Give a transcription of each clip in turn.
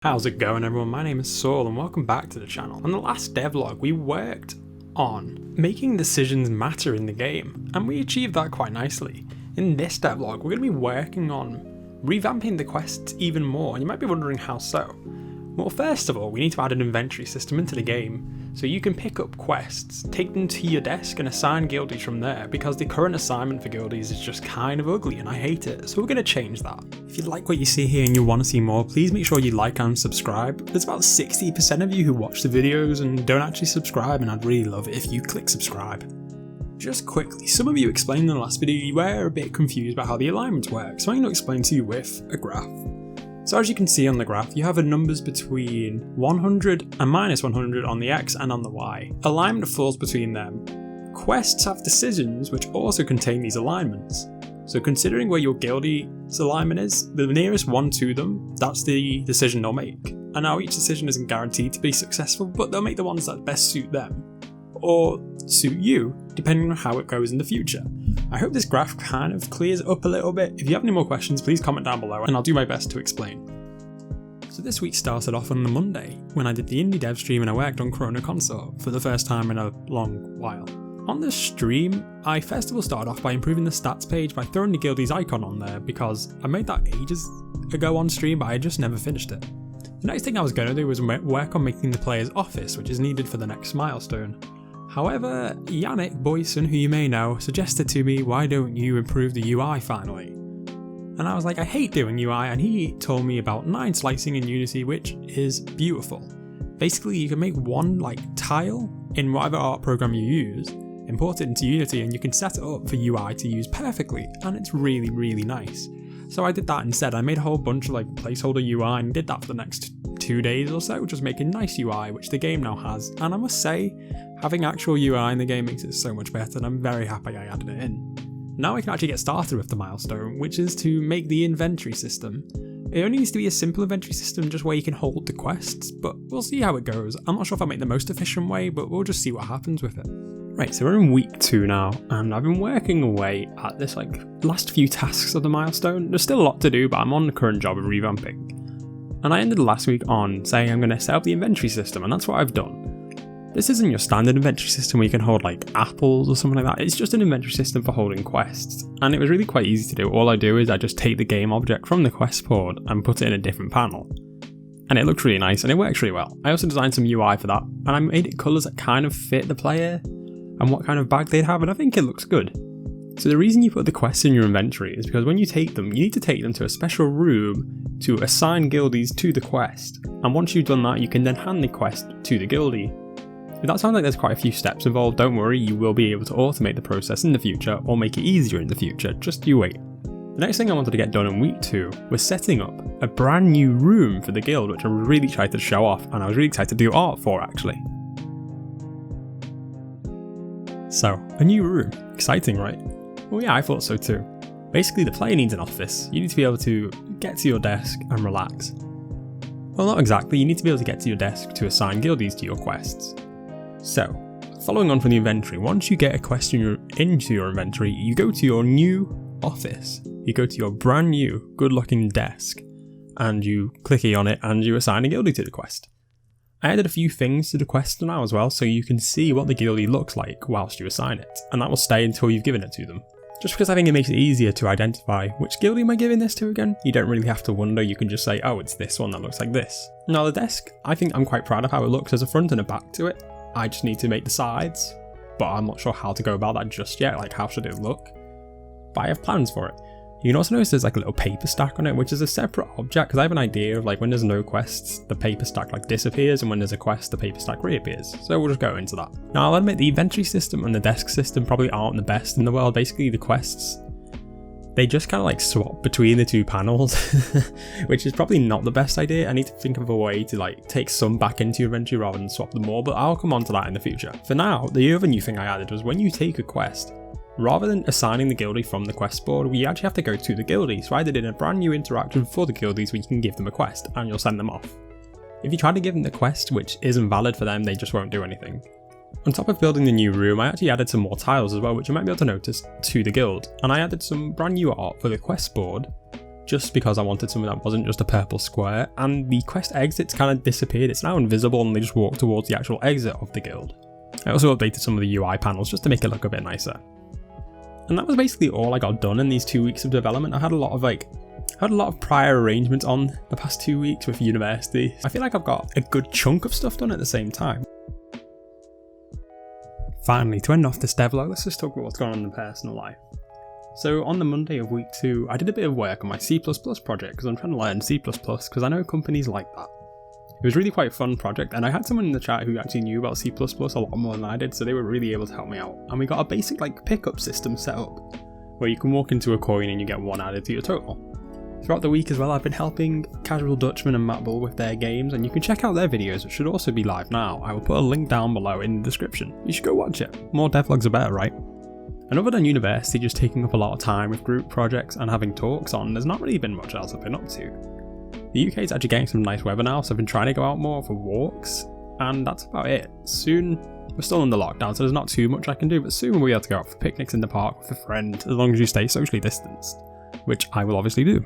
How's it going, everyone? My name is Saul and welcome back to the channel. On the last devlog we worked on making decisions matter in the game and we achieved that quite nicely. In this devlog we're going to be working on revamping the quests even more, and you might be wondering how so. Well, first of all, we need to add an inventory system into the game so you can pick up quests, take them to your desk and assign guildies from there, because the current assignment for guildies is just kind of ugly and I hate it, so we're going to change that. If you like what you see here and you want to see more, please make sure you like and subscribe. There's about 60% of you who watch the videos and don't actually subscribe, and I'd really love it if you click subscribe. Just quickly, some of you explained in the last video you were a bit confused about how the alignments work, so I'm going to explain to you with a graph. So as you can see on the graph, you have the numbers between 100 and minus 100 on the X and on the Y. Alignment falls between them. Quests have decisions which also contain these alignments. So considering where your guildie's alignment is, the nearest one to them, that's the decision they'll make. And now each decision isn't guaranteed to be successful, but they'll make the ones that best suit them, or suit you, depending on how it goes in the future. I hope this graph kind of clears it up a little bit. If you have any more questions, please comment down below and I'll do my best to explain. So this week started off on the Monday, when I did the indie dev stream and I worked on Chrono Consort for the first time in a long while. On the stream, I first of all started off by improving the stats page by throwing the Guildies icon on there, because I made that ages ago on stream but I just never finished it. The next thing I was going to do was work on making the player's office, which is needed for the next milestone. However, Yannick Boyson, who you may know, suggested to me, why don't you improve the UI finally? And I was like, I hate doing UI, and he told me about 9 slicing in Unity, which is beautiful. Basically, you can make one tile in whatever art program you use, import it into Unity, and you can set it up for UI to use perfectly, and it's really, really nice. So I did that instead. I made a whole bunch of placeholder UI and did that for the next 2 days or so, just making nice UI, which the game now has. And I must say, having actual UI in the game makes it so much better, and I'm very happy I added it in. Now I can actually get started with the milestone, which is to make the inventory system. It only needs to be a simple inventory system, just where you can hold the quests, but we'll see how it goes. I'm not sure if I make the most efficient way, but we'll just see what happens with it. Right, so we're in week 2 now, and I've been working away at this last few tasks of the milestone. There's still a lot to do, but I'm on the current job of revamping. And I ended last week on saying I'm going to set up the inventory system, and that's what I've done. This isn't your standard inventory system where you can hold apples or something like that. It's just an inventory system for holding quests, and it was really quite easy to do. All I do is I just take the game object from the quest board and put it in a different panel. And it looks really nice and it works really well. I also designed some UI for that, and I made it colours that kind of fit the player and what kind of bag they'd have, and I think it looks good. So the reason you put the quests in your inventory is because when you take them, you need to take them to a special room to assign guildies to the quest. And once you've done that, you can then hand the quest to the guildie. If that sounds like there's quite a few steps involved, don't worry, you will be able to automate the process in the future or make it easier in the future, just you wait. The next thing I wanted to get done in week 2 was setting up a brand new room for the guild, which I was really excited to show off, and I was really excited to do art for actually. So, a new room. Exciting, right? Well, yeah, I thought so too. Basically, the player needs an office. You need to be able to get to your desk and relax. Well, not exactly. You need to be able to get to your desk to assign guildies to your quests. So, following on from the inventory, once you get a quest into your inventory, you go to your new office. You go to your brand new, good-looking desk, and you click on it and you assign a guildie to the quest. I added a few things to the quest now as well, so you can see what the guildie looks like whilst you assign it, and that will stay until you've given it to them. Just because I think it makes it easier to identify which guildie am I giving this to again. You don't really have to wonder, you can just say, oh, it's this one that looks like this. Now the desk, I think I'm quite proud of how it looks. There's a front and a back to it. I just need to make the sides, but I'm not sure how to go about that just yet, how should it look? But I have plans for it. You can also notice there's a little paper stack on it, which is a separate object, because I have an idea of when there's no quests, the paper stack disappears, and when there's a quest, the paper stack reappears. So we'll just go into that. Now I'll admit the inventory system and the desk system probably aren't the best in the world. Basically the quests, they just kind of swap between the 2 panels, which is probably not the best idea. I need to think of a way to take some back into your inventory rather than swap them all, but I'll come on to that in the future. For now, the other new thing I added was when you take a quest, rather than assigning the guildie from the quest board, we actually have to go to the guildie. So I did a brand new interaction for the guildies where you can give them a quest and you'll send them off. If you try to give them the quest which isn't valid for them, they just won't do anything. On top of building the new room, I actually added some more tiles as well, which you might be able to notice, to the guild. And I added some brand new art for the quest board just because I wanted something that wasn't just a purple square, and the quest exits kind of disappeared. It's now invisible and they just walk towards the actual exit of the guild. I also updated some of the UI panels just to make it look a bit nicer. And that was basically all I got done in these 2 weeks of development. I had a lot of prior arrangements on the past 2 weeks with university. I feel like I've got a good chunk of stuff done at the same time. Finally, to end off this devlog, let's just talk about what's going on in the personal life. So on the Monday of week 2, I did a bit of work on my C++ project because I'm trying to learn C++ because I know companies like that. It was really quite a fun project, and I had someone in the chat who actually knew about C++ a lot more than I did, so they were really able to help me out. And we got a basic pickup system set up where you can walk into a coin and you get 1 added to your total. Throughout the week as well, I've been helping Casual Dutchman and Mattbull with their games, and you can check out their videos, which should also be live now. I will put a link down below in the description. You should go watch it. More devlogs are better, right? And other than university just taking up a lot of time with group projects and having talks on, there's not really been much else I've been up to. The UK is actually getting some nice weather now, so I've been trying to go out more for walks, and that's about it. Soon, we're still under lockdown, so there's not too much I can do, but soon we'll be able to go out for picnics in the park with a friend, as long as you stay socially distanced, which I will obviously do.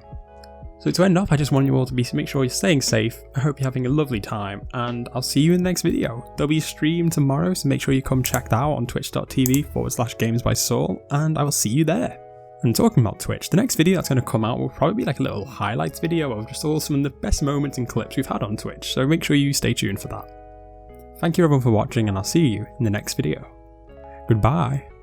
So to end off, I just want you all to make sure you're staying safe. I hope you're having a lovely time, and I'll see you in the next video. There'll be a stream tomorrow, so make sure you come check that out on twitch.tv/gamesbysoul, and I will see you there. And talking about Twitch, the next video that's going to come out will probably be like a little highlights video of just all some of the best moments and clips we've had on Twitch, so make sure you stay tuned for that. Thank you everyone for watching, and I'll see you in the next video. Goodbye.